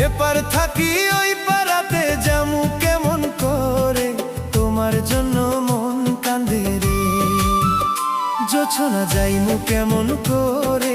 এপার থাকি ওই পারাতে যামু কেমন করে, তোমার জন্য মন কান্দে রে। জোছনা যাইমু কেমন করে,